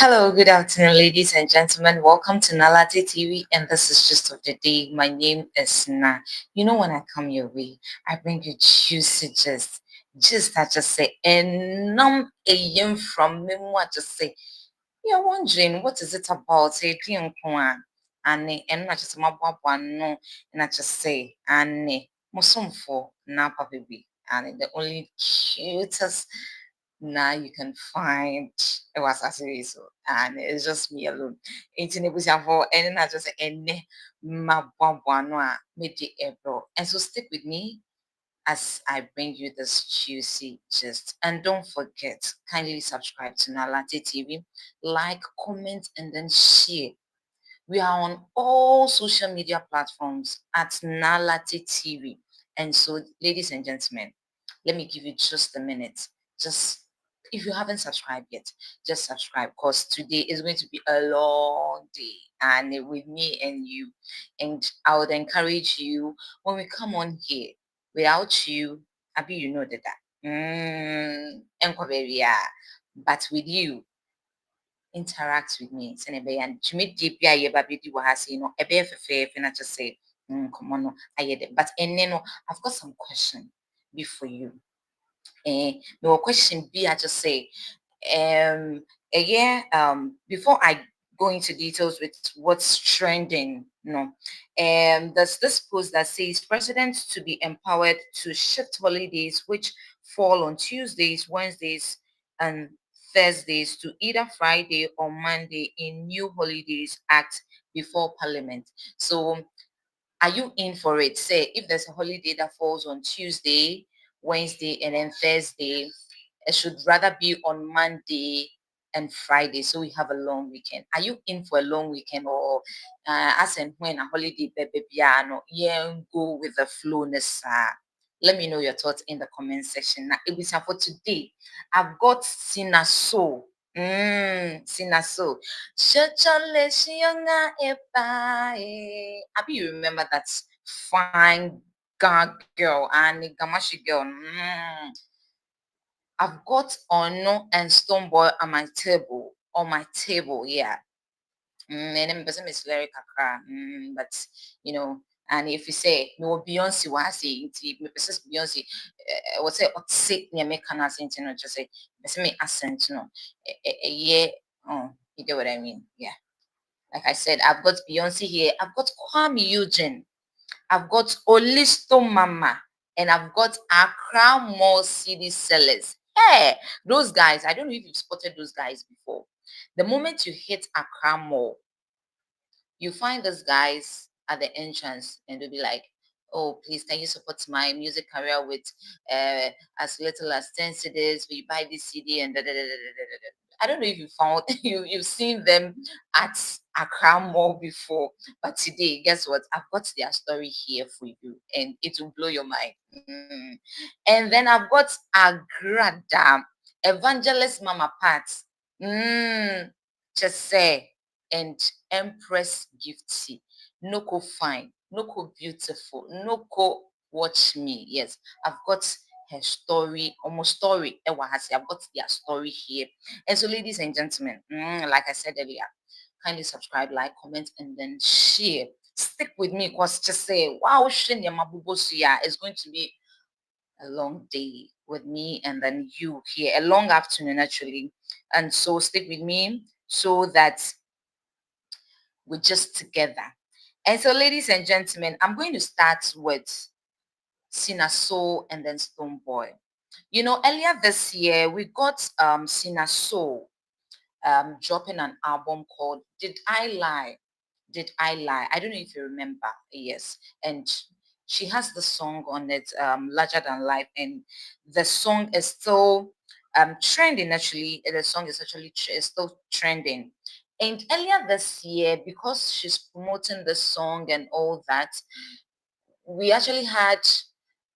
Hello, good afternoon, ladies and gentlemen. Welcome to Nalate TV, and this is just of the day. My name is Na. You know, when I come your way, I bring you juicy just I just say, and num a from me, what just say. You're wondering what is it about? Say, and not just my no, and I just say, and musumfo napa baby, and the only cutest now you can find it was a series and it's just me alone. It's in for and I just any ma made the April. And so stick with me as I bring you this juicy gist. And don't forget, kindly subscribe to Nalate TV, like, comment, and then share. We are on all social media platforms at Nalate TV. And so, ladies and gentlemen, let me give you just a minute. Just if you haven't subscribed yet, just subscribe because today is going to be a long day and with me and you. And I would encourage you when we come on here, without you, Abi, you know that. But with you, interact with me. Send a and to meet DPI baby was you know a bear fair and just say come on no I hear it. But and then I've got some question before you. No question B I just say before I go into details with what's trending, there's this post that says presidents to be empowered to shift holidays which fall on Tuesdays, Wednesdays, and Thursdays to either Friday or Monday in new holidays act before Parliament. So are you in for it? Say if there's a holiday that falls on Tuesday, Wednesday, and then Thursday, it should rather be on Monday and Friday, so we have a long weekend. Are you in for a long weekend, or as and when a holiday, baby, piano, yeah, go with the flow, Nessa? Let me know your thoughts in the comment section. Now, it was for today. I've got Cina So. Cina So. Happy you remember that fine girl and Gamashi girl. I've got Ono and Stonebwoy on my table. Yeah. And then person is very kakra. But you know, and if you say no Beyonce was saying me person Beyonce what say what say near me can accent no just say person me accent no yeah you get what I mean, yeah. Like I said, I've got Beyonce here, I've got Kuami Eugene, I've got Olisto Mama, and I've got Accra Mall CD sellers. Hey, those guys, I don't know if you've spotted those guys before. The moment you hit Accra Mall, you find those guys at the entrance and they'll be like, oh, please, can you support my music career with as little as 10 CDs? Will you buy this CD? And da, da, da, da, da, da, da. I don't know if you found, you've seen them at Accra Mall before, but today, guess what? I've got their story here for you and it will blow your mind. And then I've got Agradaa, Evangelist Mama Pat. Just say, and Empress Gifty. Noko fine, Noko beautiful, Noko watch me. Yes, I've got her story, almost story. I've got their story here. And so, ladies and gentlemen, like I said earlier, kindly subscribe, like, comment, and then share. Stick with me because just say, wow, it's going to be a long day with me and then you here, a long afternoon actually. And so stick with me so that we're just together. And so, ladies and gentlemen, I'm going to start with Cina Soul and then Stonebwoy. You know, earlier this year, we got Cina Soul dropping an album called Did I Lie? Did I Lie? I don't know if you remember. Yes. And she has the song on it, Larger Than Life. And the song is still trending, actually. The song is actually still trending. And earlier this year, because she's promoting the song and all that, we actually had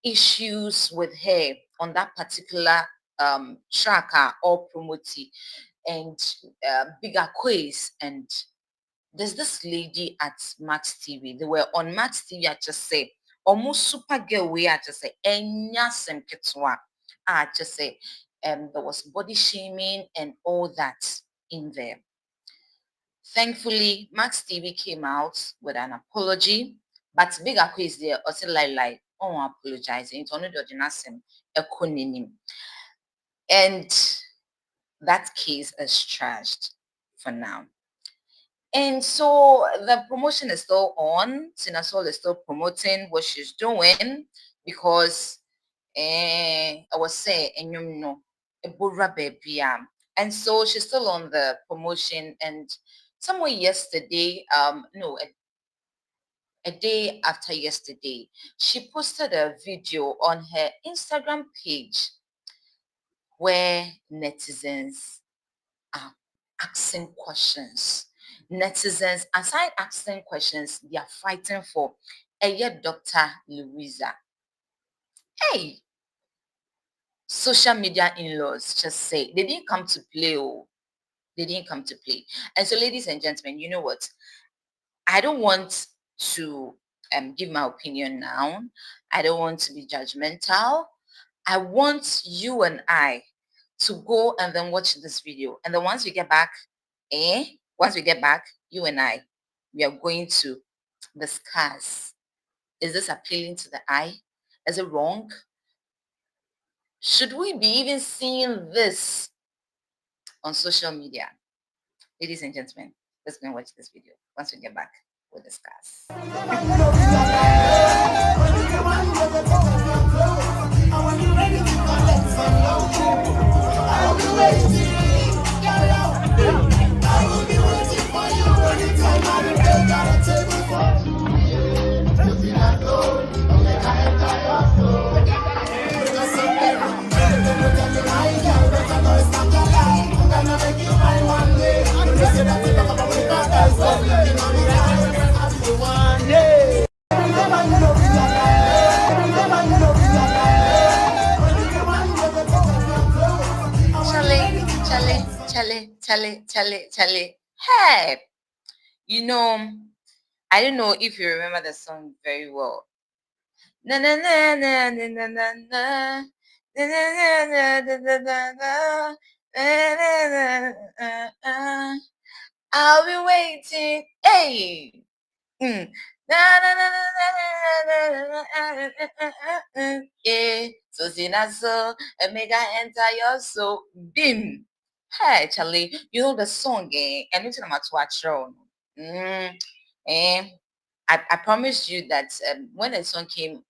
issues with her on that particular tracker or promotee and bigger quiz. And there's this lady at Max TV. They were on Max TV. I just say almost super girl way. I just say enya semketwa. I just say there was body shaming and all that in there. Thankfully, Max TV came out with an apology, but Big Akko is there, also like, oh, apologizing. It's only the Jonasim, and that case is trashed for now. And so the promotion is still on. Cina is still promoting what she's doing because I was saying, and you know, and so she's still on the promotion. And somewhere yesterday, no, a day after yesterday, she posted a video on her Instagram page where netizens are asking questions. Netizens, aside asking questions, they are fighting for Dr. Louisa. Hey, social media in-laws just say they didn't come to play. Oh, they didn't come to play. And so, ladies and gentlemen, you know what? I don't want to give my opinion now. I don't want to be judgmental. I want you and I to go and then watch this video. And then once we get back, once we get back, you and I, we are going to discuss. Is this appealing to the eye? Is it wrong? Should we be even seeing this on social media? Ladies and gentlemen, let's go and watch this video. Once we get back, we'll discuss. Chale. Hey, you know, I don't know if you remember the song very well. Na na na na na na na na. I'll be waiting. Hey. Yeah. So Cina so and make I enter your soul. Bim. Hey, Charlie, you know the song, and it's not to watch I promised you that when the song came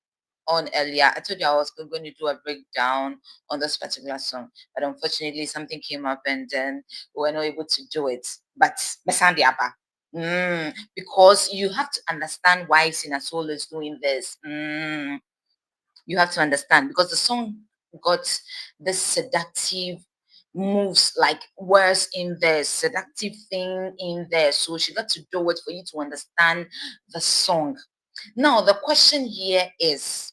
on earlier, I told you I was going to do a breakdown on this particular song, but unfortunately something came up and then we were not able to do it. But because you have to understand why Cina Soul is doing this. You have to understand because the song got this seductive moves, like words in there, seductive thing in there. So she got to do it for you to understand the song. Now, the question here is,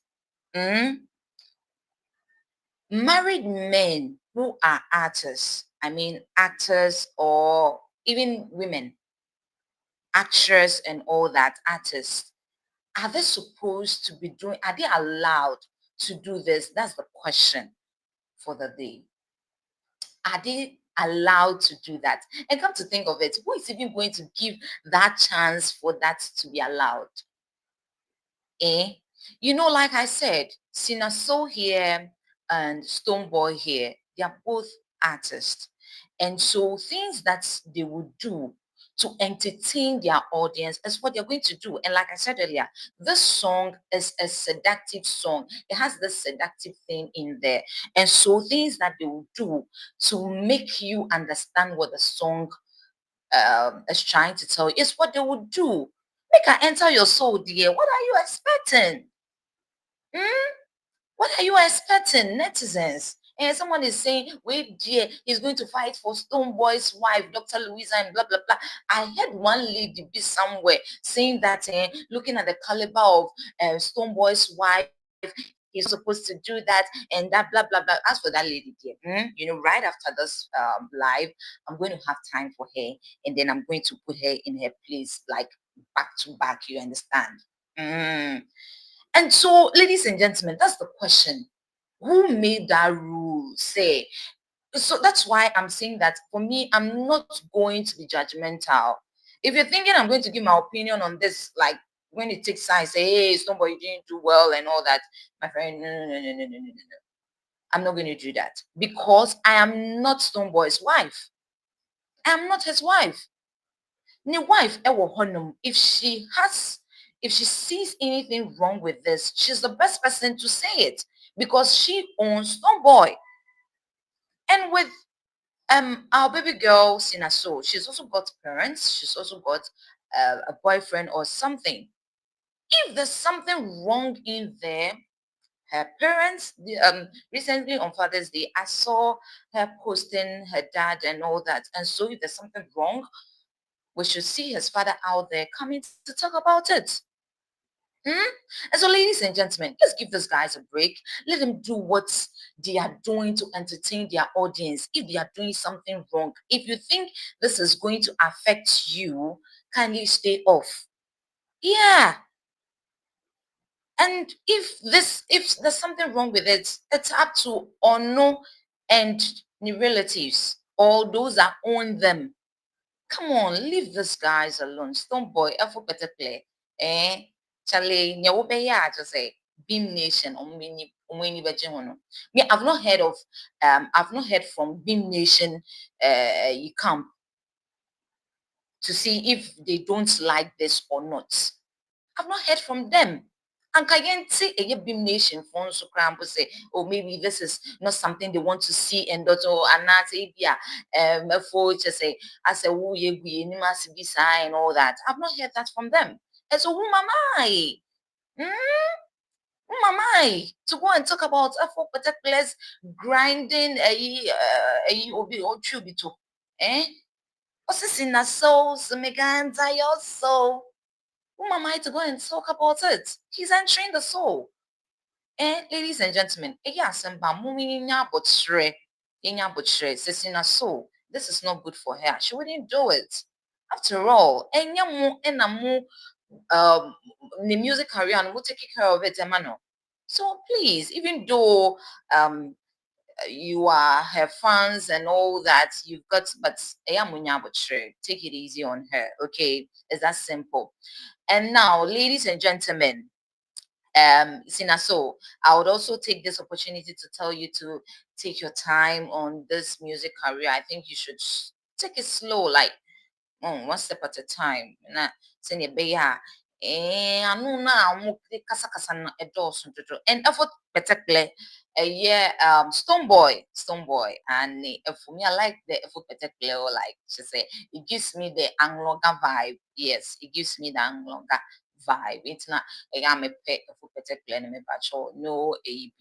married men who are artists, I mean actors or even women, actors and all that, artists, are they supposed to be doing, are they allowed to do this? That's the question for the day. Are they allowed to do that? And come to think of it, who is even going to give that chance for that to be allowed? You know, like I said, Cina Soul here and Stonebwoy here, they are both artists. And so things that they would do to entertain their audience is what they're going to do. And like I said earlier, this song is a seductive song. It has this seductive thing in there. And so things that they will do to make you understand what the song is trying to tell you is what they would do. Make her enter your soul, dear. What are you expecting? What are you expecting, netizens? And someone is saying, wait, dear, he's going to fight for Stonebwoy's wife, Dr. Louisa, and blah, blah, blah. I heard one lady be somewhere saying that looking at the caliber of Stonebwoy's wife, he's supposed to do that and that, blah, blah, blah. As for that lady, dear, you know, right after this live, I'm going to have time for her, and then I'm going to put her in her place, like back to back, you understand? And so, ladies and gentlemen, that's the question. Who made that rule? So that's why I'm saying that for me, I'm not going to be judgmental. If you're thinking I'm going to give my opinion on this, like when it takes time, say, hey, somebody didn't do well and all that, my friend, no. I'm not going to do that because I am not Stonebwoy's wife. I am not his wife. Ne wife, if she sees anything wrong with this, she's the best person to say it because she owns Stonebwoy. And with our baby girl Cina, so she's also got parents. She's also got a boyfriend or something. If there's something wrong in there, her parents, recently on Father's Day, I saw her posting her dad and all that. And so if there's something wrong, we should see his father out there coming to talk about it. And so, ladies and gentlemen, let's give these guys a break. Let them do what they are doing to entertain their audience. If they are doing something wrong, if you think this is going to affect you, kindly stay off. Yeah. And if there's something wrong with it, it's up to Ono and the relatives or those that own them. Come on, leave these guys alone. Stonebwoy, effort better play. Charlie, nyawobeya just say Beam Nation me, I've not heard from Beam Nation camp to see if they don't like this or not. I've not heard from them. And can see a Beam Nation phone so cramp say, oh, maybe this is not something they want to see and also and not say for just say I say oh ye must be sign and all that. I've not heard that from them. And so who am I? Hmm? Who am I to go and talk about for particulars grinding a obi or chubito? Eh? What's this in a soul? So meganta your soul. Who am I to go and talk about it? He's entering the soul. Ladies and gentlemen, soul. This is not good for her. She wouldn't do it. After all, the music career and we'll take care of it, Emmanuel. So please, even though you are her fans and all that, you've got, but take it easy on her, okay? It's that simple. And now, ladies and gentlemen, Cina, so I would also take this opportunity to tell you to take your time on this music career. I think you should take it slow, like one step at a time. Na send your ano na mo kasa kasa na edos and effort particular yeah Stonebwoy and for me I like the effort particular like she say it gives me the Angloga vibe. Yes, it gives me the Angloga vibe. It's not I'm a pet effort particular and me no a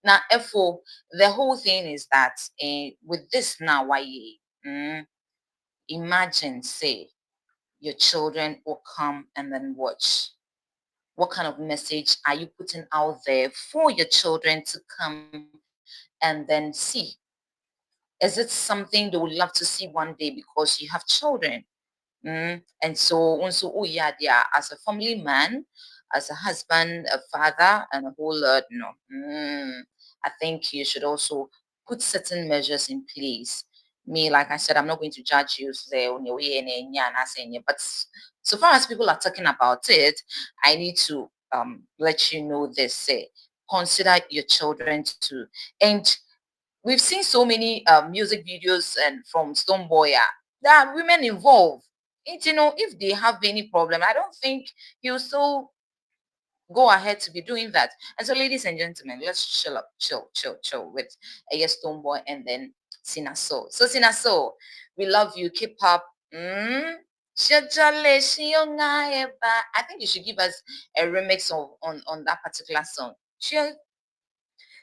now effort the whole thing is that with this now why imagine, say, your children will come and then watch. What kind of message are you putting out there for your children to come and then see? Is it something they would love to see one day because you have children? And so also, oh yeah, yeah, as a family man, as a husband, a father, and a whole lot, no. I think you should also put certain measures in place. Me, like I said, I'm not going to judge you, say, on your way, but so far as people are talking about it, I need to let you know this. Say, consider your children too, and we've seen so many music videos and from Stonebwoy. There are women involved. If they have any problem, I don't think he'll still go ahead to be doing that. And so, ladies and gentlemen, let's chill up, chill with a Stonebwoy and then Cina So. So, Cina So, we love you. Keep up. I think you should give us a remix of on that particular song.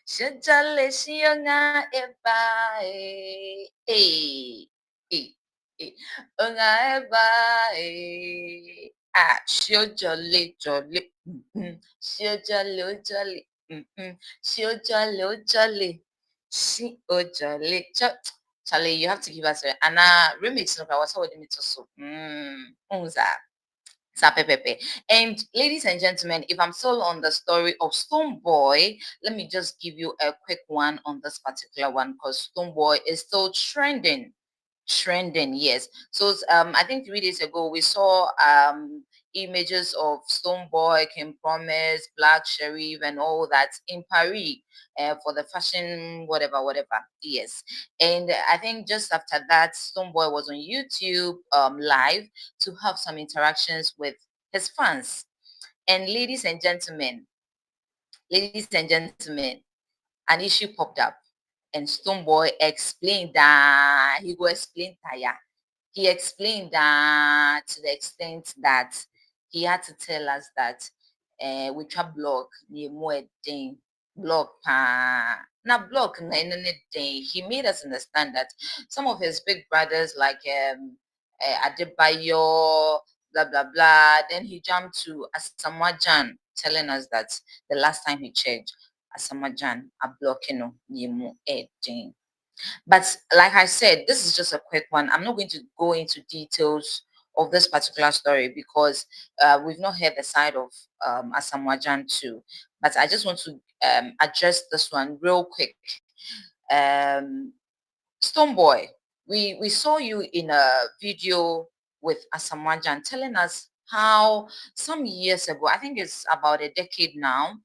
Shajale shionga eba eh onga eba shio jolly shio jolly shio jolly shi o jolly Charlie, you have to give us a remix of our so me to so Sapepepe. And ladies and gentlemen, if I'm still on the story of Stonebwoy, let me just give you a quick one on this particular one because Stonebwoy is still trending. trending, yes. So I think 3 days ago we saw images of Stonebwoy, Kim Promise, Black Sherif, and all that in Paris for the fashion, whatever. Yes. And I think just after that, Stonebwoy was on YouTube live to have some interactions with his fans. And ladies and gentlemen, an issue popped up. And Stonebwoy explained that he will explain tire. He explained that to the extent that he had to tell us that we try block the more thing block na block na anything. He made us understand that some of his big brothers like Adebayo, blah blah blah. Then he jumped to Asamajan, telling us that the last time he checked, Asamajan a blocking no niemu thing. But like I said, this is just a quick one. I'm not going to go into details of this particular story because we've not heard the side of Asamoah too. But I just want to address this one real quick. Um, Stonebwoy, we saw you in a video with Asamoah telling us how some years ago, I think it's about a decade now,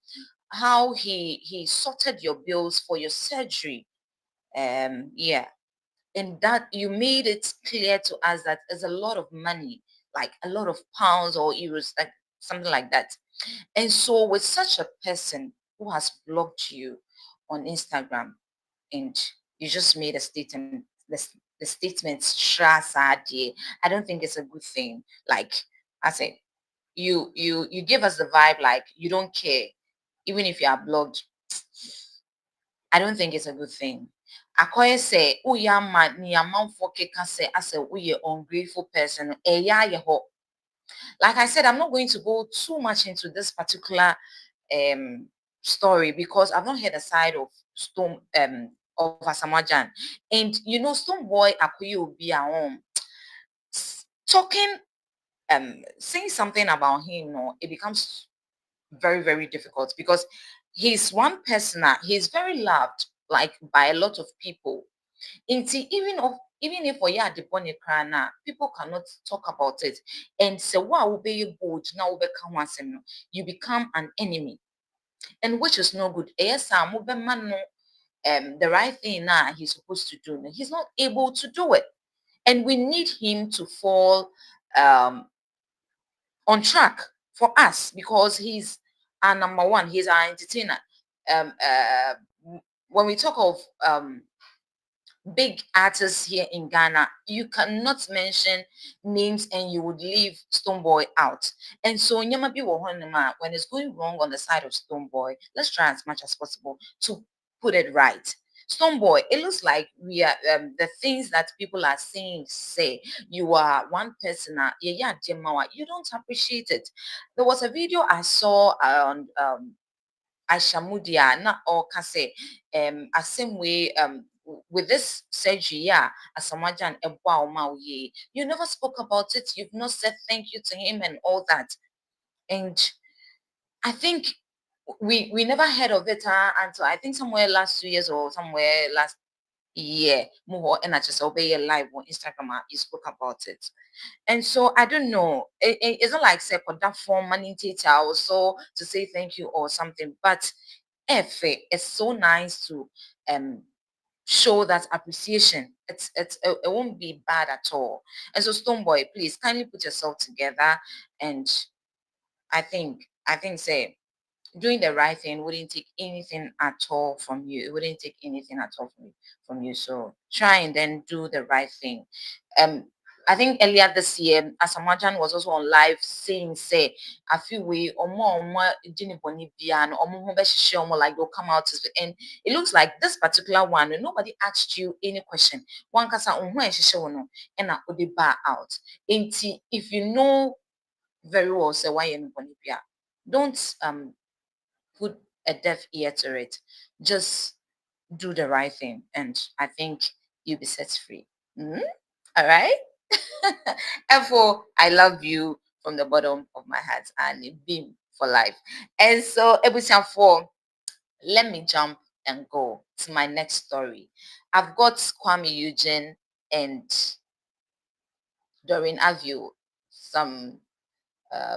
how he sorted your bills for your surgery. Yeah, and that you made it clear to us that there's a lot of money, like a lot of pounds or euros, like something like that. And so with such a person who has blocked you on Instagram and you just made a statement, the statement I don't think it's a good thing. Like I said, you give us the vibe like you don't care, even if you are blocked. I don't think it's a good thing. Akoye say, uya ma ni amanfo keka say as a uye ungrateful person. Eya ye ho. Like I said, I'm not going to go too much into this particular um story because I've not heard the side of of Asamajan. And you know, Stonebwoy Akoye Obi talking saying something about him, no, it becomes very, very difficult because he's one person, he's very loved like by a lot of people. Even if we are the bonnet crana, people cannot talk about it. And so what will be bold now you become an enemy. And which is no good. Yes, the right thing now he's supposed to do. He's not able to do it. And we need him to fall um on track for us because he's our number one. He's our entertainer. Um, uh, when we talk of big artists here in Ghana, you cannot mention names and you would leave Stonebwoy out. And so Nyamabi Wohonema, when it's going wrong on the side of Stonebwoy, let's try as much as possible to put it right. Stonebwoy, it looks like we are the things that people are saying say you are one person, you don't appreciate it. There was a video I saw on Aisha not all can say a same way with this surgery, yeah, as a wow you never spoke about it, you've not said thank you to him and all that. And I think we never heard of it until I think somewhere last 2 years or somewhere last year. More and I just obey live on Instagram, you spoke about it. And so I don't know. It's not like say for that form money data also to say thank you or something, but it's so nice to um show that appreciation. It won't be bad at all. And so Stonebwoy, please kindly put yourself together. And I think say doing the right thing wouldn't take anything at all from you. It wouldn't take anything at all from you. So try and then do the right thing. Um, I think earlier this year, Asamajan was also on live saying, say, I feel we like they'll come out and it looks like this particular one, nobody asked you any question. One kasa and out. If you know very well, say why don't put a deaf ear to it. Just do the right thing, and I think you'll be set free. Mhm. All right. Therefore, I love you from the bottom of my heart and a beam for life. And so, episode 4, let me jump and go to my next story. I've got Kuami Eugene and during Avio, some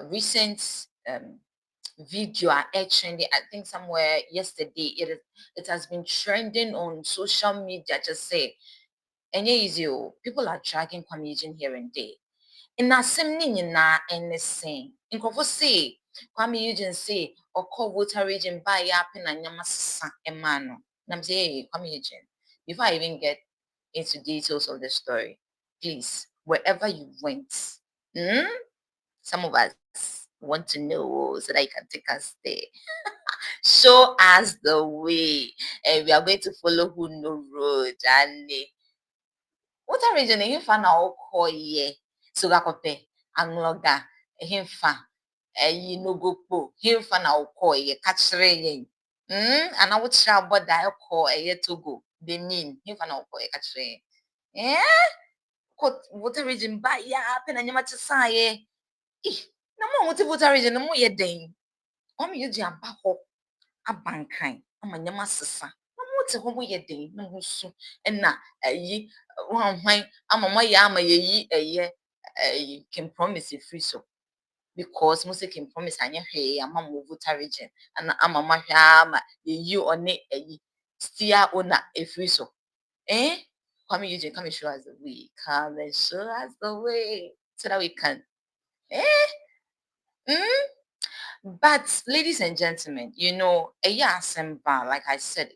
recent video are trending. I think somewhere yesterday it has been trending on social media. Just say, and easy, people are dragging Kuami here and there. In a same na anything. In Kovo say, Kuami Eugene say, or call water region by yapping and yamasa emano. I'm saying, Kuami Eugene, before I even get into details of the story, please, wherever you went, some of us want to know so that you can take us there. Show us the way, and we are going to follow who no road. And what a region in fan our call ye so gakope and loga himfa you no go po himfa na call ye catch ye and I would try about that call a year to go Benin himfa na call ye catch eh what a region by ya happen and you might say na mo what a region no mo ye den you jam back abankan ama nyama sesa na mo te ho mo ye den na ho su na ayi hwan ama mo ya ama ye yi can promise free so because mo say can promise anya hwe ama mo voter region and ama ma hwa ama ye yi one ayi stia ona free so come Eugene, come and show us the way. Come and show us the way so that we can But ladies and gentlemen, you know, asemba, like I said,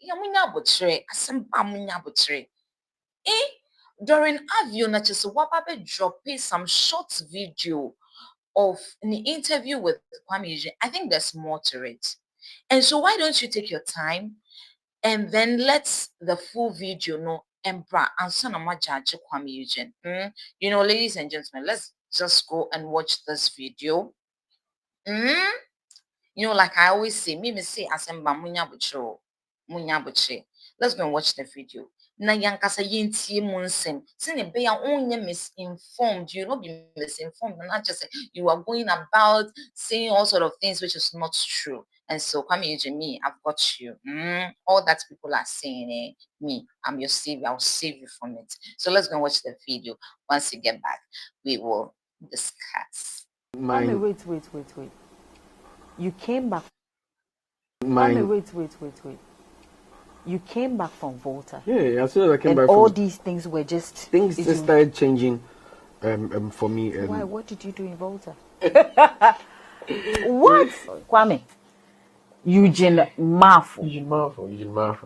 during Avio na just wababe drop some short video of an interview with Kuami Eugene. I think there's more to it. And so why don't you take your time and then let the full video know Empress and Sonama Judge Kuami Eugene. You know, ladies and gentlemen, let's just go and watch this video. You know, like I always say, me say asemba munya butro, munya butre. Let's go and watch the video. Na yankasa yintie munsem. Sine be ya onye misinformed. You not be misinformed. And not just say you are going about saying all sort of things which is not true. And so, Kuami Eugene, me, I've got you. All that people are saying, me, I'm your savior. I'll save you from it. So let's go and watch the video. Once you get back, we will discuss. Wait. You came back. Wait. You came back from Volta. Yeah, as soon as I came back. All these things were just things just started changing for me. Why? What did you do in Volta? What? Kuami. Eugene Marfo.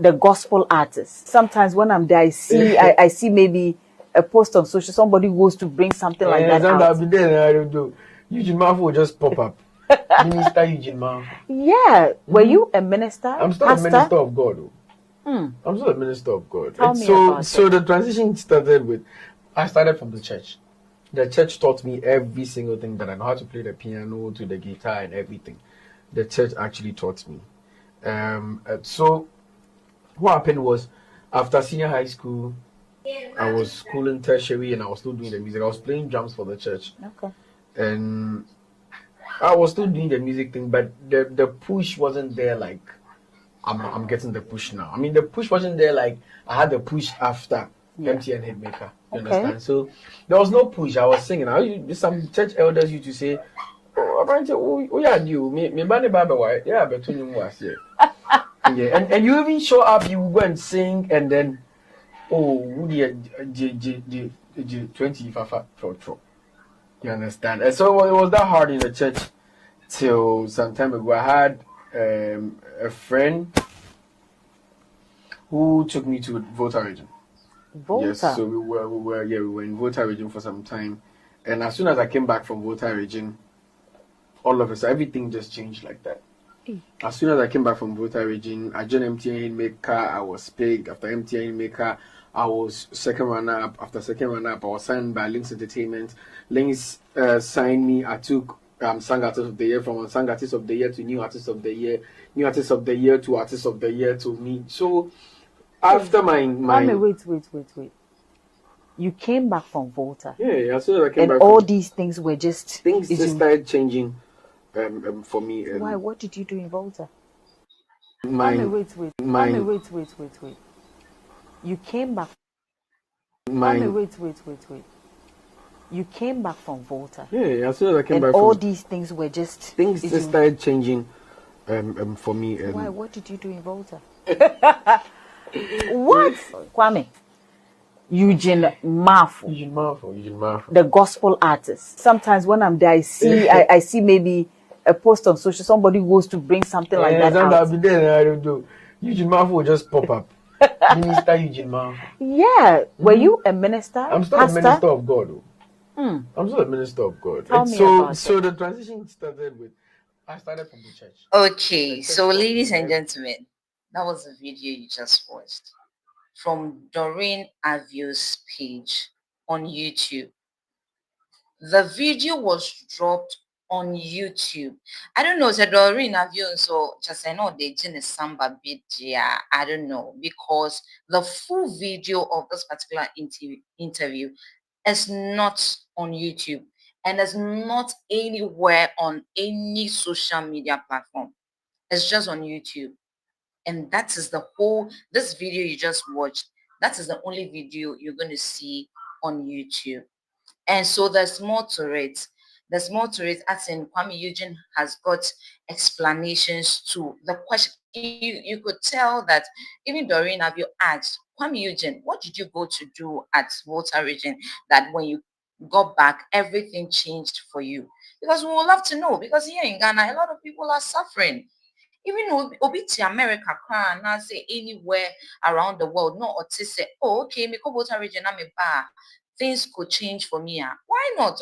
The gospel artist. Sometimes when I'm there, I see maybe a post on social. Somebody goes to bring something like that out. I'll be there. I don't do. Eugene Marfo will just pop up. Minister Eugene Marfo. Yeah. Were you a minister? I'm still a minister of God. I'm still a minister of God. So the transition started with, I started from the church. The church taught me every single thing that I know how to play the piano, to the guitar and everything. The church actually taught me. So what happened was, after senior high school, I was schooling tertiary and I was still doing the music. I was playing drums for the church. Okay. And I was still doing the music thing, but the push wasn't there like I'm getting the push now. I mean, the push wasn't there like I had the push after MTN Hitmaker. You understand? So there was no push. I was singing. Some church elders used to say, "Oh, yeah, you me bani baba why? Yeah, but you was here." Yeah, and you even show up. You go and sing, and then the 20 fafa tro. You understand? And so it was that hard in the church till some time ago. I had a friend who took me to Volta region. Yes, so we were in Volta region for some time, and as soon as I came back from Volta region, all of a sudden everything just changed like that. As soon as I came back from Volta region, I joined MTN Maker. I was picked. After MTN Maker, I was second runner-up. After second runner-up, I was signed by Links Entertainment. Links signed me. I took Song Artist of the Year, from Song Artist of the Year to New Artist of the Year, New Artist of the Year to Artist of the Year to me. So after my wait. You came back from Volta. Yeah, as soon as I came back. And all these things were just things just started changing for me. Why? What did you do in Volta? Wait. You came back. Wait. You came back from Volta. Yeah, as soon as I came back all from these things were just things just started changing for me. Why? What did you do in Volta? What? Kuami. Eugene Marfo, the gospel artist. Sometimes when I'm there, I see maybe a post on social. Somebody goes to bring something like that out. I'll be there. I don't know. Eugene Marfo will just pop up. Minister Eugene Marfo. Yeah. Were you a minister? I'm still a minister of God. I'm still a minister of God. Tell me about so the transition started with I started from the church. Okay, so ladies and gentlemen, that was the video you just watched from Doreen Avio's page on YouTube. The video was dropped on YouTube. I don't know, Doreen Avio, so just I know they didn't samba bit, yeah, I don't know, because the full video of this particular interview is not on YouTube and is not anywhere on any social media platform. It's just on YouTube. And that is this video you just watched, that is the only video you're going to see on YouTube. And so there's more to it. There's more to it, as in Kuami Eugene has got explanations to the question. You could tell that even Doreen Avio asked, Kuami Eugene, what did you go to do at Volta region that when you got back, everything changed for you? Because we would love to know, because here in Ghana, a lot of people are suffering. Even Obiti America, now say anywhere around the world, no, or to say, oh, okay, me go Volta region, I'm a bar. Things could change for me. Why not?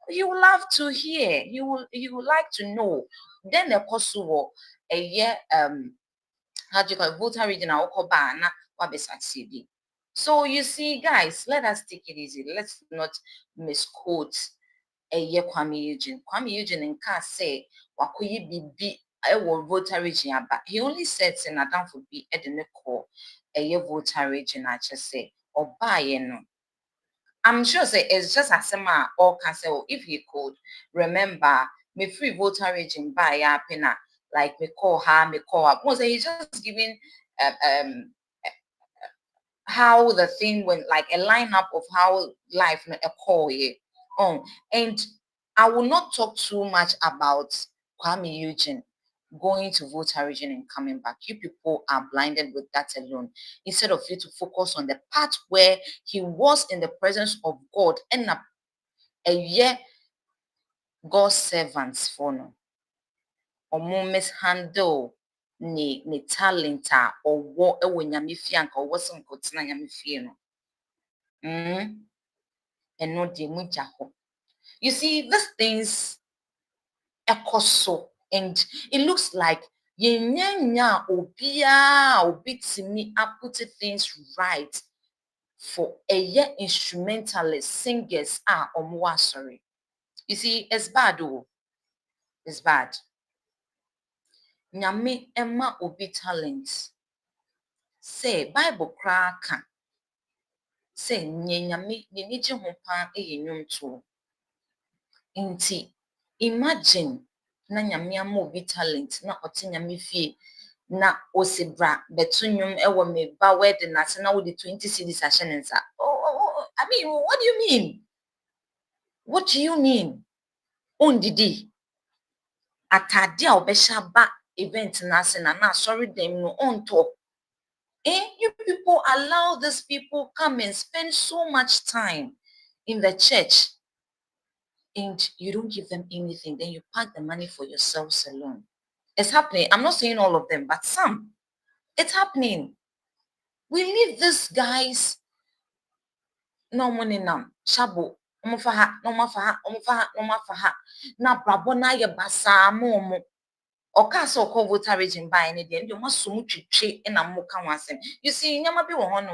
You will love to hear. You will like to know. Then the Kosovo a year how do you call it, Volta regional Okobana succeeding. So you see, guys, let us take it easy. Let's not misquote a year Kuami Eugene. Kuami Eugene in car say Wakuyi bibi I will Volta region, but he only said in Adam for be at the call a year Volta region. I just say or buy no. I'm sure say it's just as a or can say, oh, if he could remember me free voter region by ya pena, like me call her, me call her. Most he's just giving um how the thing went, like a lineup of how life a call here. And I will not talk too much about Kuami Eugene going to voter region and coming back. You people are blinded with that alone. Instead of you to focus on the part where he was in the presence of God and a year God's servants for no. Or mishandle ni talenta or what when yamifianka or wasn't got na yamifino. And no de mujaho. You see, these things so, and it looks like yenya obia obitimi are putting things right for a year instrumentalist singers are or sorry. You see, it's bad though. It's bad. Nyame emma obi talent. Say Bible crack. Say nyame ni je ho pa eyenwum to. Inti imagine na nyame ama obi talent na ote nyame fie na osebra betunyum ewo me ba wedding na se na wo 20 cedis ahye nensa. I mean, what do you mean? What do you mean? Ondidi atade a obesha ba event na se na sorry dem no onto. You people allow these people come and spend so much time in the church and you don't give them anything. Then you pack the money for yourselves alone. It's happening. I'm not saying all of them, but some. It's happening. We leave these guys no money now. Shabo. Omofaha, omofaha. Na brabo na ye basa mo. Okaso ko voter region by any day. You must so much tree and a moka wasem. You see, nyama be one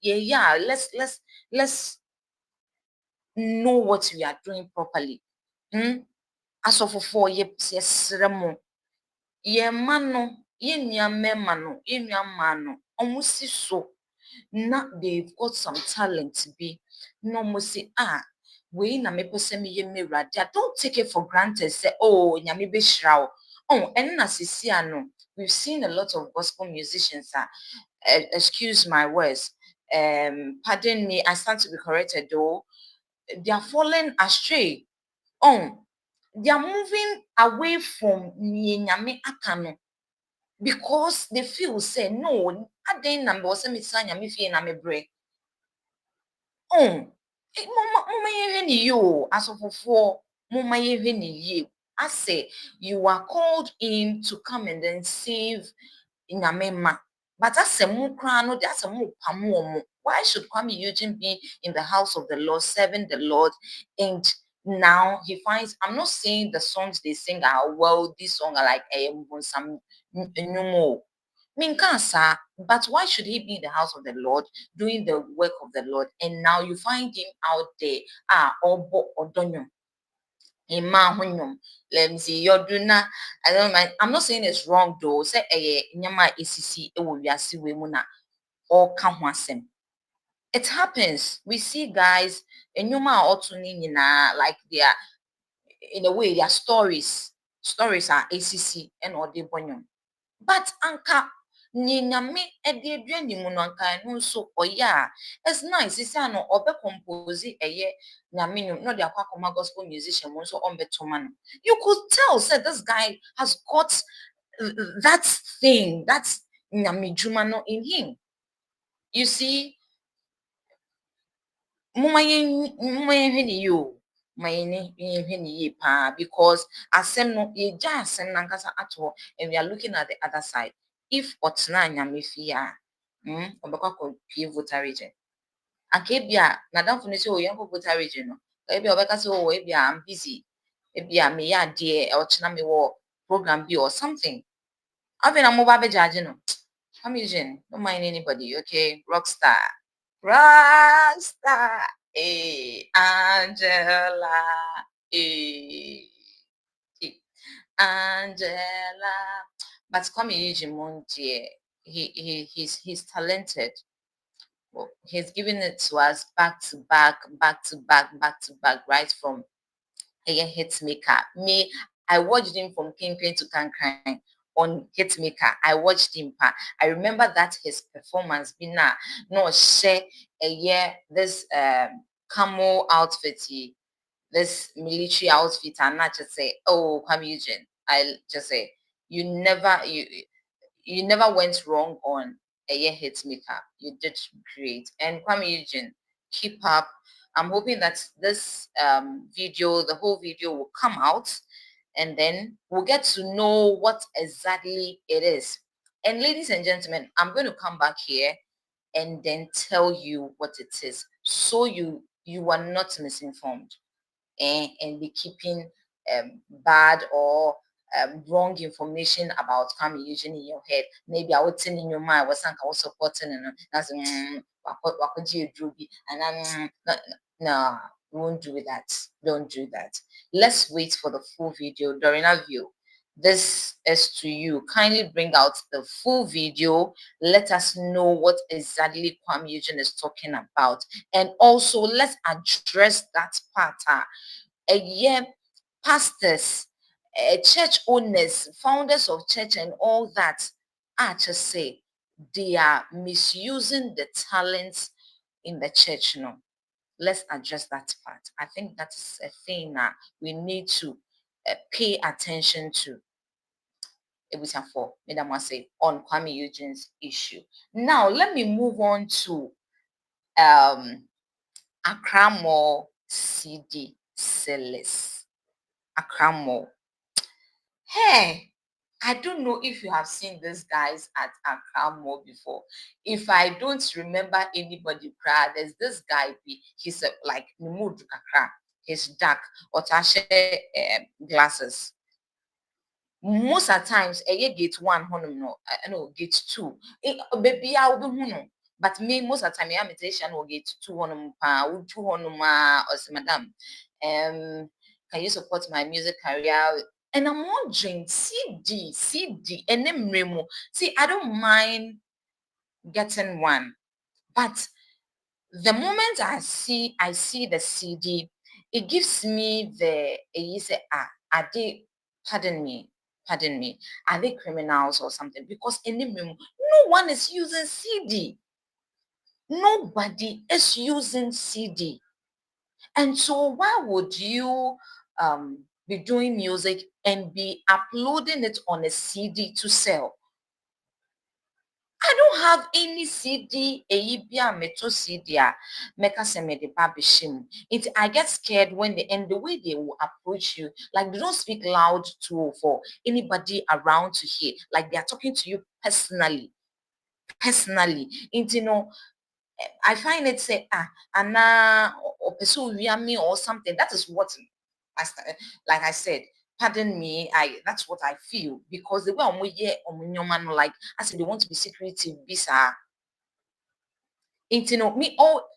yeah. Let's know what we are doing properly. As of 4 years, yes, remo. Ye mano, ye mano, ye mano. Almost so. Now they've got some talent to be. No more say, we na me pese me ye mirror. Don't take it for granted. Say, oh, nyame be shrao. Oh, and na no. We've seen a lot of gospel musicians. Excuse my words. Pardon me. I stand to be corrected though. they are falling astray. Oh, they are moving away from nyame akano because they feel say no, aden na mbo se misa nyame fie na mebre. Oh, mama yehwe ni yo asofofo, mama yehwe ni ye. I say you are called in to come and then save nyame. But that's a more crown, that's a more pamu. Why should Kuami Eugene be in the house of the Lord, serving the Lord? And now he finds, I'm not saying the songs they sing are well, this song are like some more. Minkasa, but why should he be in the house of the Lord, doing the work of the Lord? And now you find him out there, obo odonyo. Let me see your duna. I don't mind. I'm not saying it's wrong though. Say nyama isisi ewo wiase we mu na all ka ho asem. It happens. We see guys enyuma otu ni nyina like they are in a way their stories are ACC and all the bonyo. But anka nyame ede aduani mu no anka no so oya. It's nice. It's no obe compose eye nyame no no de akwa gospel musician mo so ombeto man. You could tell said this guy has got that thing, that's nyame juma no in him. You see, because asem no ye ja asem nankasa ato, and we are looking at the other side. If otna nyame fia obekwa ko pie voter region akebia na danfo ne se o yanko voter region no ebia obeka se o ebia I'm busy, ebia me ya de ochna me wo program bi or something. I've na mobile be judge no. I'm Eugene, don't mind anybody, okay? Rockstar. Rockstar. Hey, Angela. Hey, Angela. But Kwame Eugene, he's talented. Well, he's given it to us back to back, right from a hitmaker. Me, I watched him from King to Kankran on Hitmaker. I watched him. I remember that his performance been no share a year this camo outfit, this military outfit, and not just say, oh, Kwame Eugene. I just say you never went wrong on a year hitmaker. You did great. And Kwame Eugene, keep up. I'm hoping that this video, the whole video will come out and then we'll get to know what exactly it is. And ladies and gentlemen, I'm going to come back here and then tell you what it is so you are not misinformed and be keeping bad or wrong information about Kwame Eugene in your head. Maybe I would think in your mind was supporting and that's and no, we won't do that. Don't do that. Let's wait for the full video. Dorina View, this is to you. Kindly bring out the full video. Let us know what exactly Kwame Eugene is talking about. And also, let's address that part. Pastors, church owners, founders of church and all that, I just say they are misusing the talents in the church now. Let's address that part. I think that is a thing that we need to pay attention to. It was for Madam say on Kwame Eugene's issue. Now let me move on to Accra Mall CD sellers. Accra Mall. Hey, I don't know if you have seen these guys at Accra Mall before. If I don't remember anybody, there's this guy. He's like Nimud Kakra. He's dark, otashe glasses. Most of times, gate 1, no, gate 2. Baby, I will be but me most of the time, I'm or gate 2 honum, 2 honuma, or madam. Can you support my music career? And I'm wondering, CD, and then Remo. See, I don't mind getting one, but the moment I see the CD, it gives me the you say are they pardon me, are they criminals or something? Because in the no one is using CD. Nobody is using CD. And so why would you be doing music and be uploading it on a CD to sell? I don't have any CD, meto CD, meka semede babishim. I get scared when the way they will approach you, like they don't speak loud for anybody around to hear, like they are talking to you personally. I find it say Anna or pursue me or something. That is what like I said, pardon me, that's what I feel, because the way we hear man, like I said, they want to be secretive, bisa. Me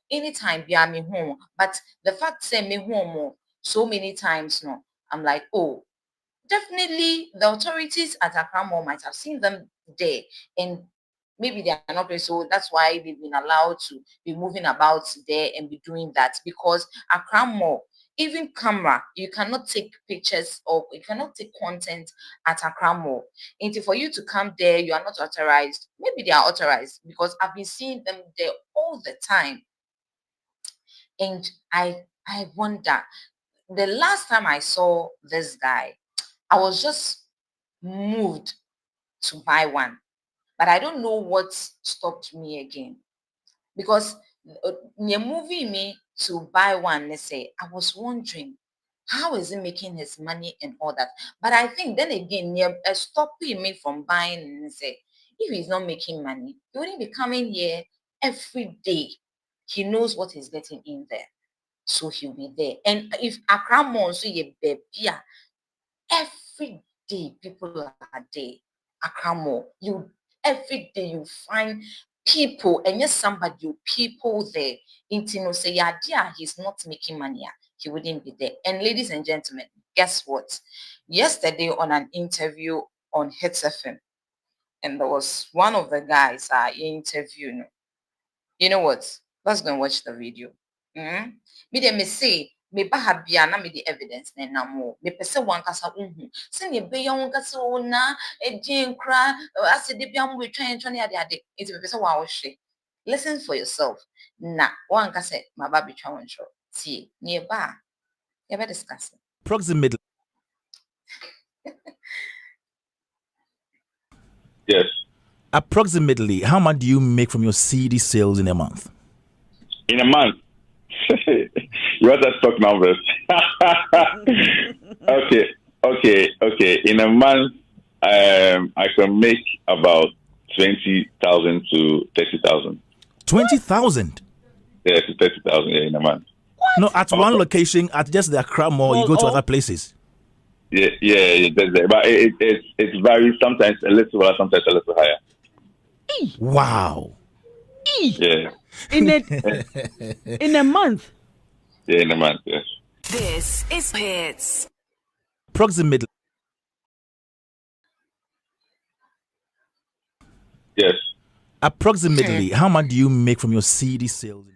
anytime be me home, but the fact say me home so many times no, I'm like, oh, definitely the authorities at Agradaa might have seen them there, and maybe they are not there, so that's why they've been allowed to be moving about there and be doing that, because Agradaa, even camera, you cannot take pictures or you cannot take content at Agradaa. And for you to come there, you are not authorized. Maybe they are authorized, because I've been seeing them there all the time. And I wonder, the last time I saw this guy, I was just moved to buy one, but I don't know what stopped me again, because you're moving me to buy one. Let's say I was wondering, how is he making his money and all that? But I think then again, you're stopping me from buying. And say, if he's not making money, he wouldn't be coming here every day. He knows what he's getting in there, so he'll be there. And if Agradaa so you baby, every day people are there. Agradaa, you every day you find people, and yes, somebody, you people there. Intino say, yeah, he's not making money. He wouldn't be there. And ladies and gentlemen, guess what? Yesterday on an interview on Hits FM, and there was one of the guys interviewing. You know what? Let's go and watch the video. Me dem me say me ba ha bia na me the evidence na na mo. Me pese wan kasa unhu. Se ne be yon kasa ona ejin kra ase de bia mo twan twan ade ade. Enti me pese wa wo hwe. Listen for yourself. Na wan kasa ma ba bi twan won hwe. Tie. Ne ba. You better discuss it. Approximately. Yes. Approximately, how much do you make from your CD sales in a month? In a month? You want us to talk numbers? Okay. In a month, I can make about 20,000 to 30,000. 20,000? Yeah, to 30,000 in a month. What? No, at one location, at just the Agradaa Mall, you go to other places. Yeah, but it varies. Sometimes a little lower, sometimes a little higher. Wow. Yeah. In a month. Yeah, in a month. Yes. This is Hits. Approximately. Yes. Approximately, how much do you make from your CD sales in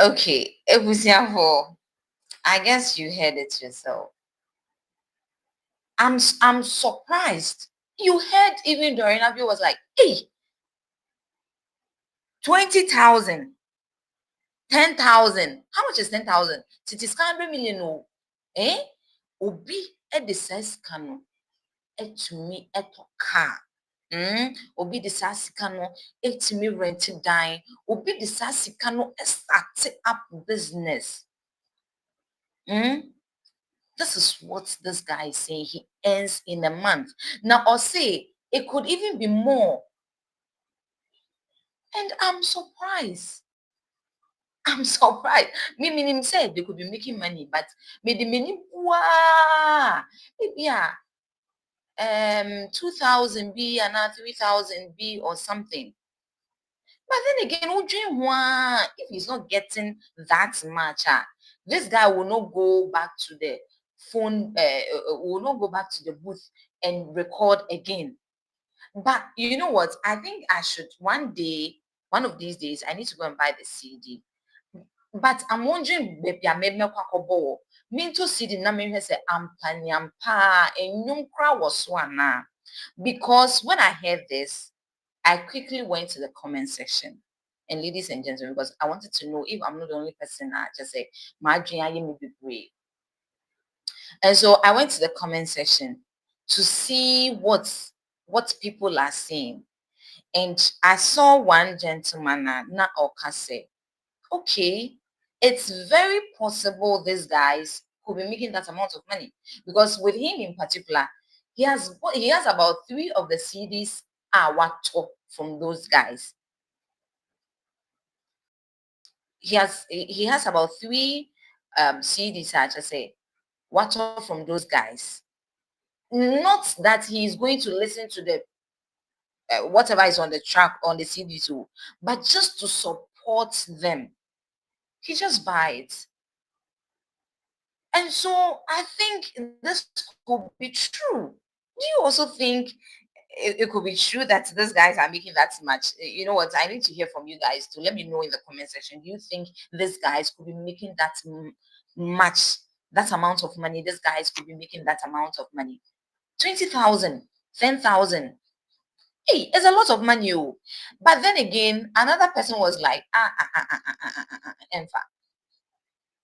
a month? Okay, I guess you heard it yourself. I'm surprised. You heard even Dorinabi was like, hey, 20,000, 10,000. How much is 10,000? It is 100 million. No. Obi at the size cano to me at a car. Obi the sassy cano to me rented dine. Obi the sassy cano start up business. This is what this guy is saying he earns in a month. Now, I'll say it could even be more. And I'm surprised. Me said they could be making money, but maybe maybe 2,000 B and 3,000 B or something. But then again, if he's not getting that much, this guy will not go back to the phone, will not go back to the booth and record again. But you know what? I think I should one of these days, I need to go and buy the CD. But I'm wondering, maybe I made me kwakobо. Me to CD na me say ampanyampa enyumkra was one. Because when I heard this, I quickly went to the comment section And ladies and gentlemen, because I wanted to know if I'm not the only person I just say my dream I may be brave. And so I went to the comment section to see what people are saying. And I saw one gentleman na okase. Okay, it's very possible these guys could be making that amount of money, because with him in particular, he has about 3 of the CDs are what top from those guys. He has about 3 CDs, I just say, what up from those guys. Not that he is going to listen to the whatever is on the track on the CD too, but just to support them. He just buy it. And so I think this could be true. Do you also think it could be true that these guys are making that much? You know what? I need to hear from you guys to let me know in the comment section. Do you think these guys could be making that much, that amount of money? These guys could be making that amount of money. 20,000, 10,000. Hey, it's a lot of money. But then again, another person was like, Enfa,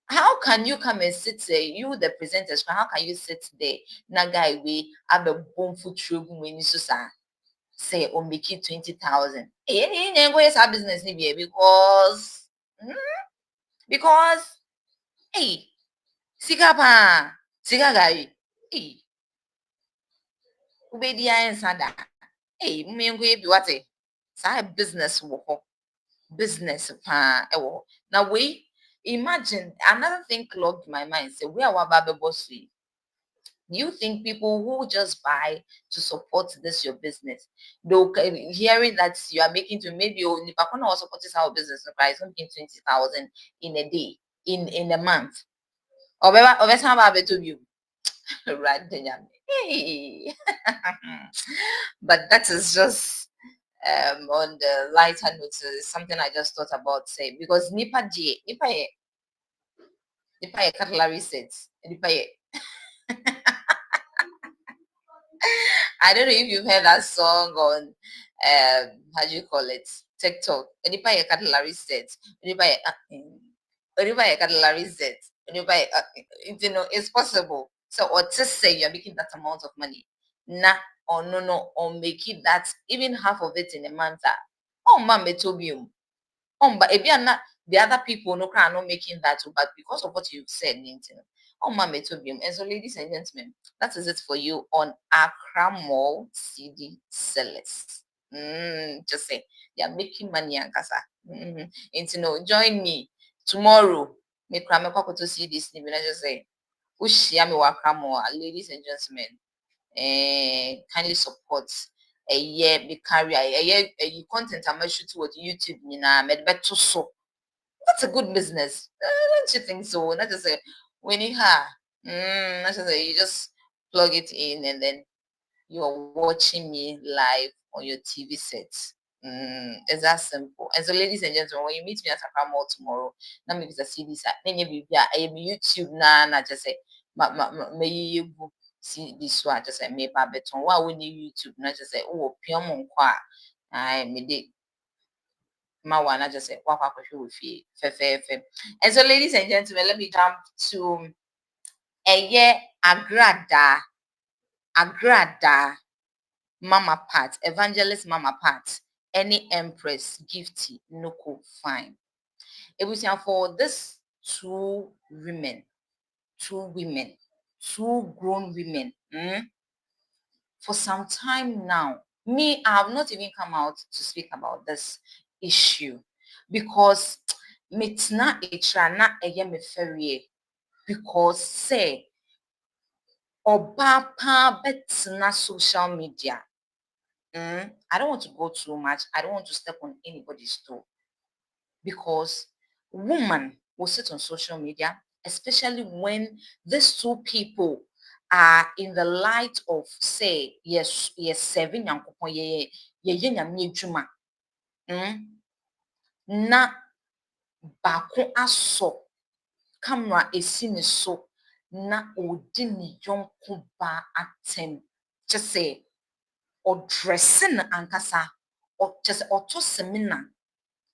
how can you come and sit there, you the presenters, how can you sit there, naga we have a bomb food true when you say, or make it 20,000? Hey, go yes, our business, because, hey, sigapa, sigagari, hey, ubedia and sada, hey, mungo be what a side business walk. Business now we imagine another thing clogged my mind. Say, where our Bible boss fee? Do you think people who just buy to support this your business, though hearing that you are making to maybe only also supporting our business price, making 20,000 in a day, in a month? Or over to you. Right, hey. But that is just on the lighter note, something I just thought about saying, because nipa cutlery sets, I don't know if you've heard that song on how do you call it, TikTok. Nipa cutlery sets, nipa cutlery sets, you know, it's possible. So or just say you're making that amount of money, or no, or making that even half of it in a month. Oh, ma'am, metobium. But if you're not, the other people no are not making that, but because of what you've said, oh, ma'am, metobium. And so, ladies and gentlemen, that is it for you on Accra Mall CD sellers. Just say they are making money, and kasa. And you know, join me tomorrow. Me cram to see this. I just say, Ushia me Accra Mall, ladies and gentlemen. Kindly support a year be career a year content I'm shoot to YouTube better so that's a good business. Don't you think so? Not just say when you not just say you just plug it in and then you're watching me live on your TV set. It's that simple. And so, ladies and gentlemen, when you meet me at Accra Mall tomorrow, now maybe see this. Then you be YouTube na just say may you see this one just say me pa beton. Why we need YouTube? Not just say oh pion mo kwa. I me de ma wana just say wa with you. And so, ladies and gentlemen, let me jump to a year Agradaa. Mama Pat, Evangelist Mama Pat, any Empress, Gifty, Noko, fine. It was for this two women, two grown women, for some time now. Me, I have not even come out to speak about this issue because mitna etrana eye ferie because say oba pa betna social media. I don't want to go too much. I don't want to step on anybody's toe because woman will sit on social media, especially when these two people are in the light of say yes serving na bako aso camera esini so na odi ni yonko ba atem just say or dressing ankasa or just auto seminar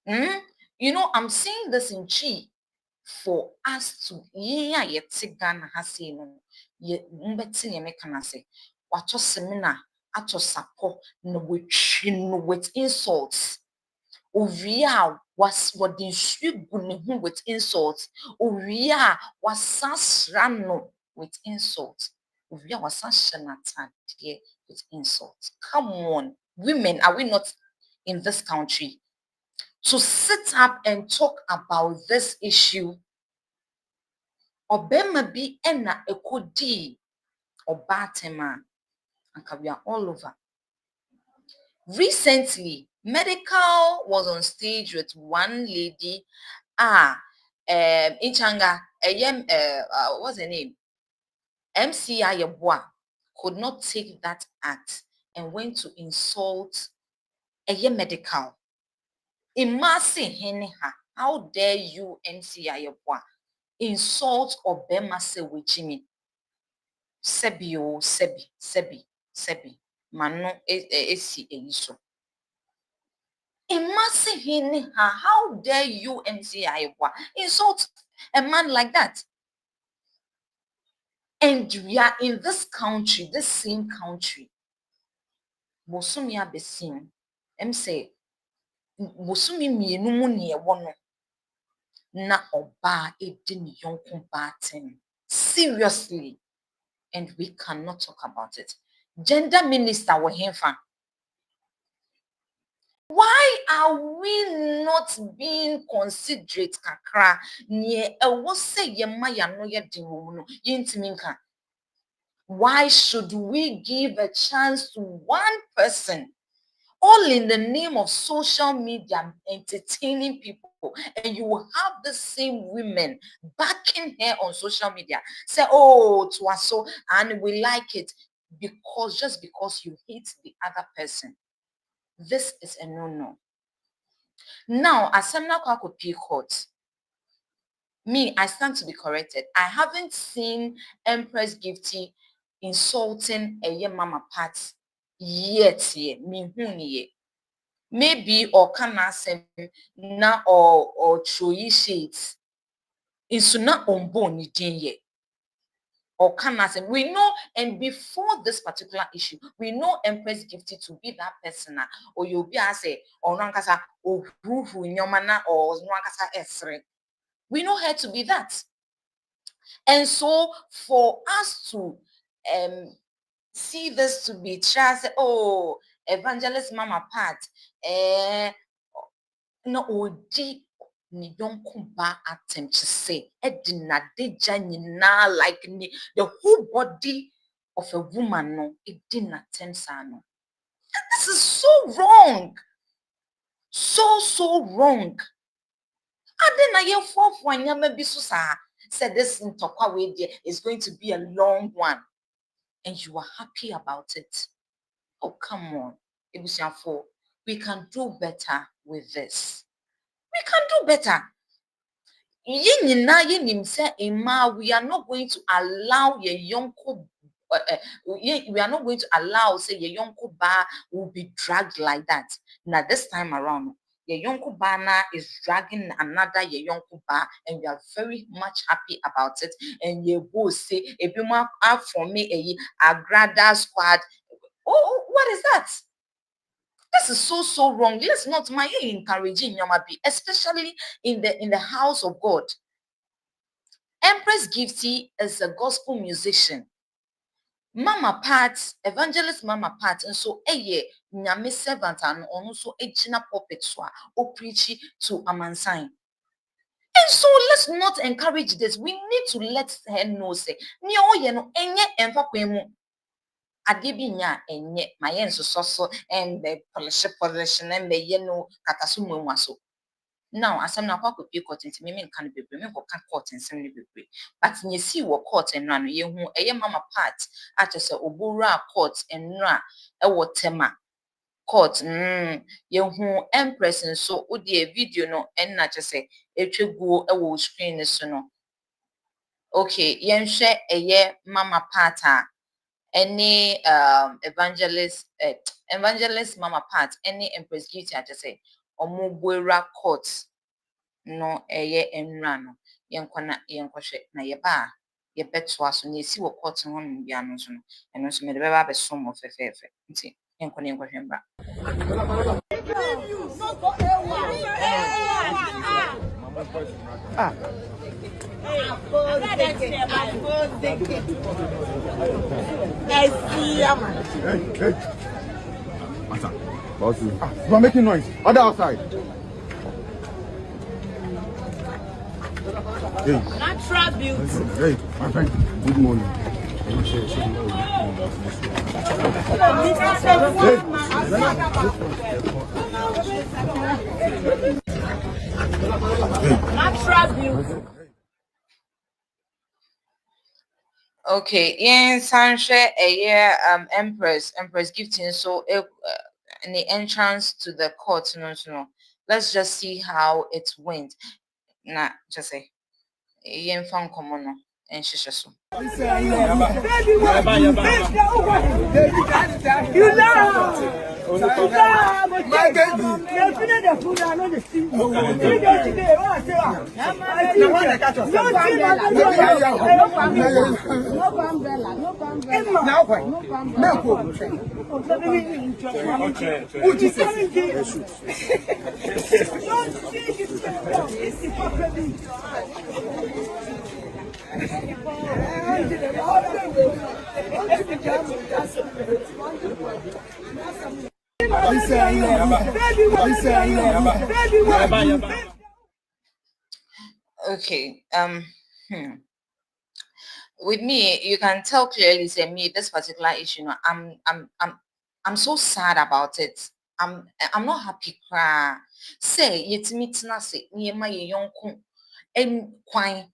You know, I'm saying this in Chi for us to yet Ghana has seen ye mbeti me can say what seminar at support no with insults. Ovia was what the shrigun with insults. Ovia was sasrano with insults. Ovia was sashanata with insults. Come on, women, are we not in this country to sit up and talk about this issue? Obema bi ena ekodi obatema, and we are all over. Recently, Medical was on stage with one lady. Inchanga, what's her name? MCI Yeboah could not take that act and went to insult Medical. Imasi Henneha, how dare you, MCI Yeboah, insult Obema se with Jimmy? Sebi, Mano esi eiso. Imagine her. How dare you, MCI, insult a man like that? And we are in this country, this same country. Bosumi abesim. Say, Bosumi mienu mu ne ewo no na oba edin yonko batem. Seriously. And we cannot talk about it. Gender minister wa hemfa. Why are we not being considerate kakra? Why should we give a chance to one person, all in the name of social media, entertaining people, and you will have the same women backing her on social media, say, oh, to us so, and we like it just because you hate the other person. This is a no-no. Now, as I'm not going to court, I stand to be corrected. I haven't seen Empress Gifty insulting a young mama part yet. Maybe or can I say na or choyi shades. It's not on bone yet. Or can I say we know, and before this particular issue, we know Empress Gifty to be that person, or you'll be as a or nankasa or who in your manner or nankasa esre. We know her to be that. And so for us to see this to be just oh, evangelist mama part, no odi ni yonko ba attempt to say edina deja nyina like the whole body of a woman no edina tensano. This is so wrong. So wrong. Adena ye fourth one yama bisusa said this in Tokwa is going to be a long one. And you are happy about it. Oh, come on. We can do better with this. We can do better. We are not going to allow your young we are not going to allow say your young bar will be dragged like that. Now this time around, your young bana is dragging another your young bar, and we are very much happy about it. And you will say if you want for me a Agradaa squad. Oh, what is that? This is so wrong. Let's not my encouraging Yamabi, especially in the house of God. Empress Gifty is a gospel musician. Mama Pat, evangelist Mama Pat, and so nyame servant and also ejina pulpit so o preachy to Amansan. And so let's not encourage this. We need to let her know say, ni oye no enye emfa kwemu. Adebinya enye mayen so and the polish and the yeno katasumu waso. Now, as I'm not going to be court into me can be court and send me. But you see what court and run ye who a mama part at a obura court and ra a watema court ye who Empress and so would a video no and not just say it will go a wool screen no. Okay, yen share a ye mama pata any evangelist mama part any Empress Gifty I just say omubuera court no eye enra no yenkwana yenkwahwe na yeba yebetwa so na esi wo court ho no bia no so no eno so me de beba be som ofefefe nti yenkwana yenkwahwe mbra You are making noise. Other outside. Hey. Natural beauty. Hey, my friend. Good morning. Natural beauty. Okay, yeah, Sanche, Empress Gifty, so in the entrance to the court, no. Let's just see how it went. Nah, just say, yeah, found common and shishasu. You know. Okay, with me, you can tell clearly, say me, this particular issue, I'm so sad about it. I'm not happy. Say yet meet na say niema ye yonko kwan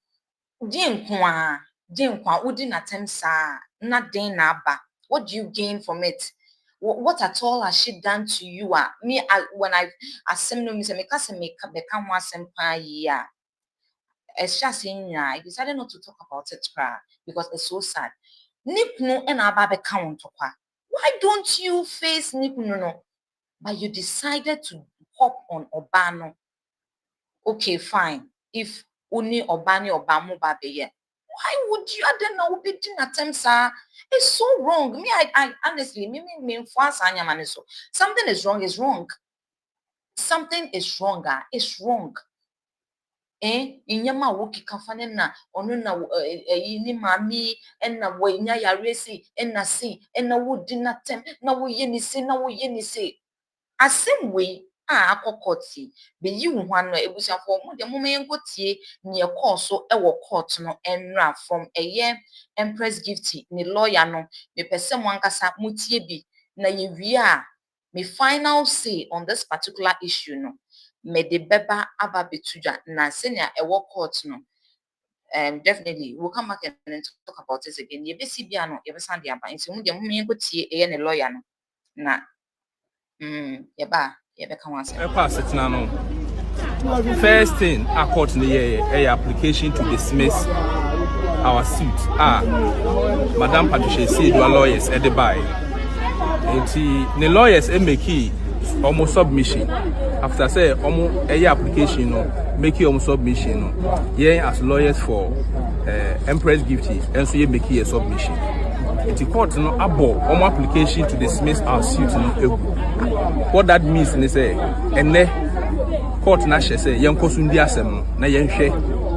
Jinkwa wouldn't attempt not den naba. What do you gain from it? What at all has she done to you? When I assume me say me become one senpai yeah. It's just saying I decided not to talk about it because it's so sad. Nipno and Ababe count. Why don't you face Nipno? But you decided to hop on Obano. Okay, fine. If only Obani Obamu Babe, why would you then now be doing attempts? It's so wrong. Me, I honestly, something is wrong. Is wrong. Something is wrong. It's wrong. Inyama woki kafane na ono na ni mami na wenya ya resi na si na wodi na tem na wo ye ni se asem we akokoti be yi wo hwan no ebusiafo mo de mo mengotie ne ekoso ewo court no enra from Empress Gifty ni lawyer no me pese mo ankasa mutie bi na ye wi me final say on this particular issue no me de beba aba betuja na senior ewo court no definitely we'll come back and talk about this again ye be si bia no ye be san de aba nti mo de mo mengotie ne lawyer no na First thing, our court in the year, application to dismiss our suit. Madam Patricia said our lawyers at the buy. The lawyers make almost submission. After say almost a application, make almost submission. Yeah, as lawyers for Empress Gifty, and so you make a submission. The court no abo application to dismiss our suit no. What that means is say court na say yankosundi asem na yenhwe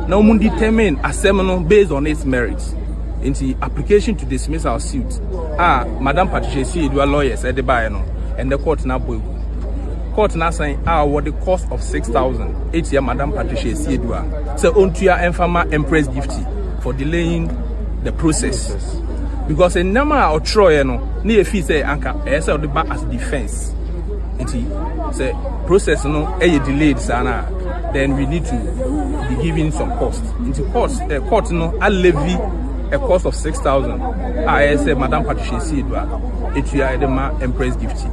na omu determine asem no based on its merits. In the application to dismiss our suit Madam Patricia see do lawyers at the buy no and the court na boy court na saying what the cost of 6,000 8 year Madam Patricia see do so ontua enfama Empress Gifty for delaying the process. Because a number of Troy no near fee say anka say the back as defense. Say process no delayed sana, then we need to be giving some cost. Into cost court no I levy a cost of 6,000. I say Madam Patricia Sidwa, it Empress Gifty.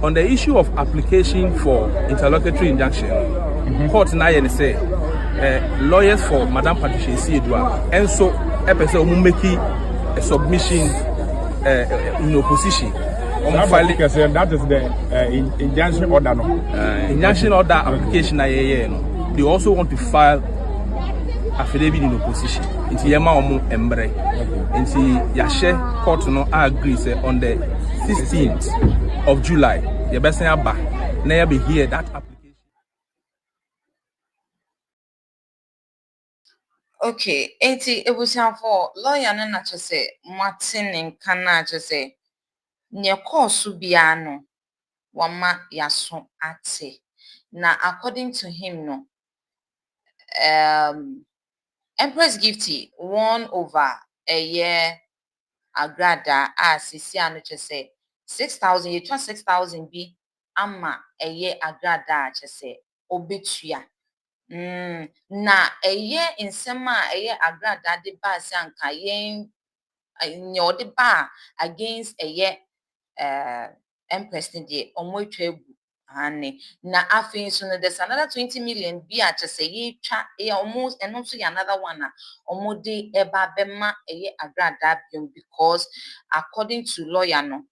On the issue of application for interlocutory injunction, court na say lawyers for Madam Patricia Sidwa and so a person who make a submission in opposition That is the injunction order. Injunction order application. They also want to file affidavit in opposition. It's Yema Omo Empress. It's Yashe court no agree on the 16th of July. You best say back. Now be here that application. Okay, it was for lawyer na say Martin and Kana say near course biano wama yaso ate. Now according to him no Empress Gifty won over a year Agradaa as Cina say 6,000 you trust 6,000 be ama a year Agradaa say obetua. Na a year in summer a year Agradaa de ba sanka yen nyo de ba against a year Empress de omotwa ane na afin so there's another 20 million be at say ye twa almost and also another one omode eba bema eye Agradaa because according to lawyer no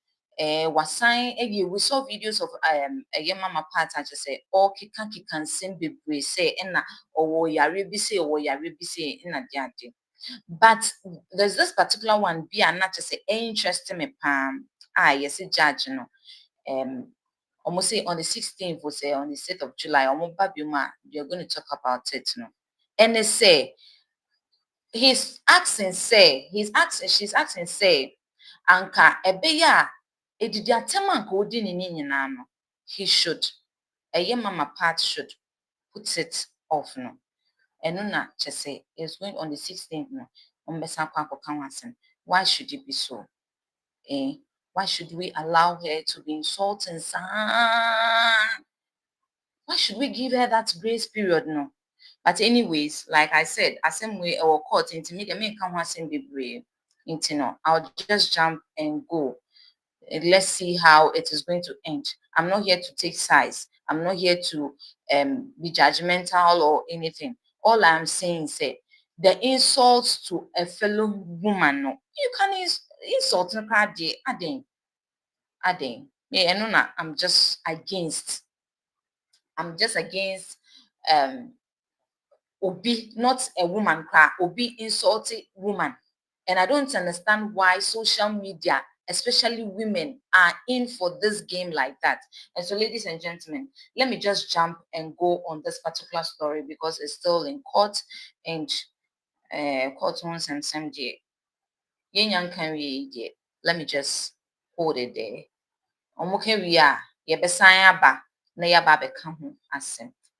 was sign we saw videos of a mama part and just say all kikan sim be say na owo yare bi say na diade. But there's this particular one be and not to say interesting me pam yes judge no almost say on the 16th was say on the 6th of July you're going to talk about it no and they say she's asking say anka ebeya edidi atema anka odi ni nyina no he should mama part should put it off no eno na chese is going on the 16th no ombesa kwa kanwasen. Why should it be so? Why should we allow her to be insulting? Why should we give her that grace period? No. But anyways, like I said, same way our court into me, the can't want to be brave. I'll just jump and go. Let's see how it is going to end. I'm not here to take sides. I'm not here to be judgmental or anything. All I'm saying is the insults to a fellow woman, no, you can insult no adding. Me, I'm just against obi, not a woman, obi insulting woman. And I don't understand why social media, especially women, are in for this game like that. And so, ladies and gentlemen, let me just jump and go on this particular story because it's still in court and court wants and some day. Let me just hold it there.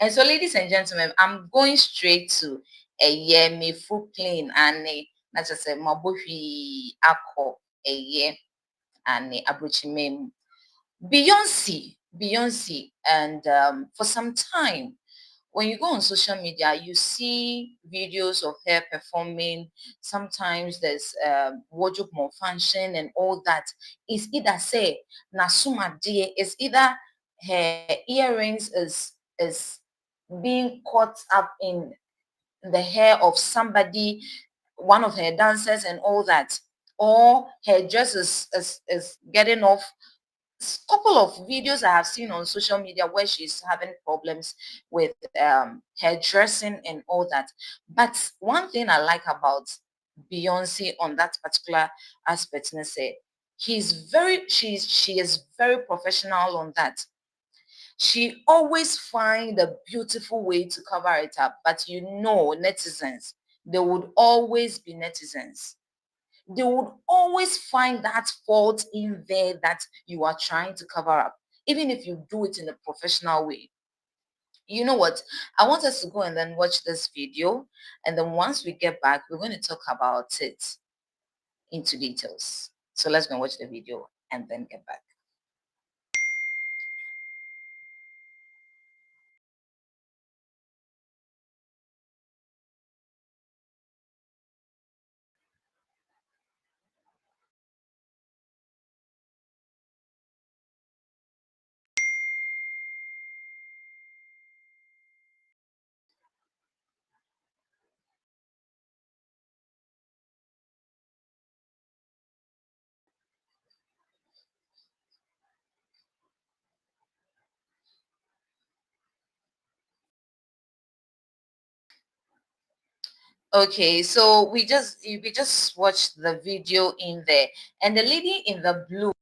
And so, ladies and gentlemen, I'm going straight to a year me full plane and not just a mabuhi ako a year and abruchimem Beyonce, and for some time when you go on social media, you see videos of her performing. Sometimes there's wardrobe malfunction and all that. It's either say Nasuma dear, it's either her earrings is being caught up in the hair of somebody, one of her dancers and all that, or her dress is getting off. Couple of videos I have seen on social media where she's having problems with her dressing and all that. But one thing I like about Beyonce on that particular aspect, she is very professional on that. She always find a beautiful way to cover it up. But netizens, there would always be netizens. They would always find that fault in there that you are trying to cover up, even if you do it in a professional way. You know what? I want us to go and then watch this video. And then once we get back, we're going to talk about it into details. So let's go watch the video and then get back. Okay, so we just watched the video in there, and the lady in the blue